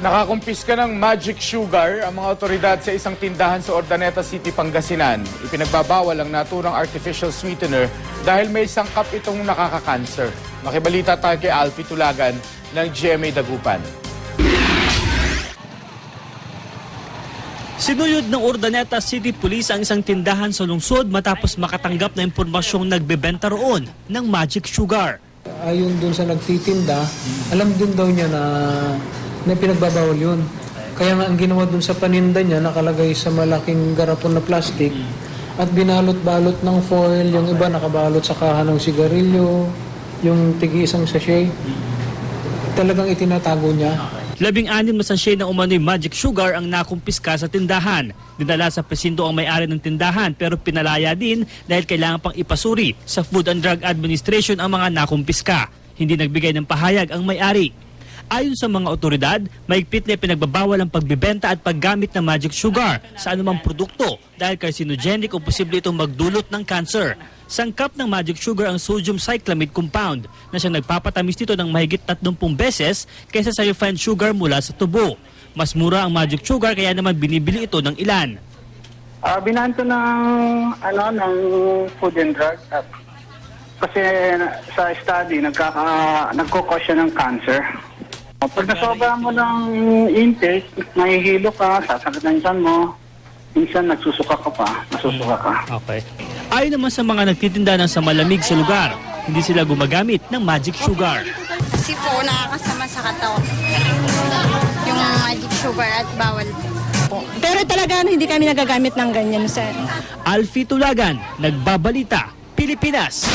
Nakakumpiska ng magic sugar ang mga otoridad sa isang tindahan sa Urdaneta City, Pangasinan. Ipinagbabawal ang naturang artificial sweetener dahil may sangkap itong nakaka-cancer. Makibalita tayo kay Alfie Tulagan ng GMA Dagupan. Sinuyod ng Urdaneta City Police ang isang tindahan sa lungsod matapos makatanggap na impormasyong nagbebenta roon ng magic sugar. Ayon dun sa nagtitinda, alam din daw niya na pinagbabawal yun. Kaya nga ang ginawa dun sa paninda niya, nakalagay sa malaking garapon na plastic at binalot-balot ng foil, yung iba nakabalot sa kaha ng sigarilyo, yung tigi-isang sachet. Talagang itinatago niya. 16 na sachet ng umano'y magic sugar ang nakumpiska sa tindahan. Dinala sa presinto ang may-ari ng tindahan pero pinalaya din dahil kailangan pang ipasuri sa Food and Drug Administration ang mga nakumpiska. Hindi nagbigay ng pahayag ang may-ari. Ayon sa mga otoridad, mahigpit na pinagbabawal ang pagbibenta at paggamit ng magic sugar sa anumang produkto dahil carcinogenic o posible itong magdulot ng cancer. Sangkap ng magic sugar ang sodium cyclamide compound na siyang nagpapatamis nito ng mahigit 30 beses kaysa sa refined sugar mula sa tubo. Mas mura ang magic sugar kaya naman binibili ito ng ilan. Binanto ng Food and Drug kasi sa study nagkukos siya ng cancer. Pag nasobra mo ng intake, mahihilo ka, sasakit ng tiyan mo, minsan nagsusuka ka pa, nasusuka ka. Okay. Ayon naman sa mga nagtitinda ng sa malamig sa lugar, hindi sila gumagamit ng magic sugar. Kasi po nakakasama sa katawan yung magic sugar at bawal po. Pero talaga hindi kami nagagamit ng ganyan, sir. Alfie Tulagan, Nagbabalita, Pilipinas.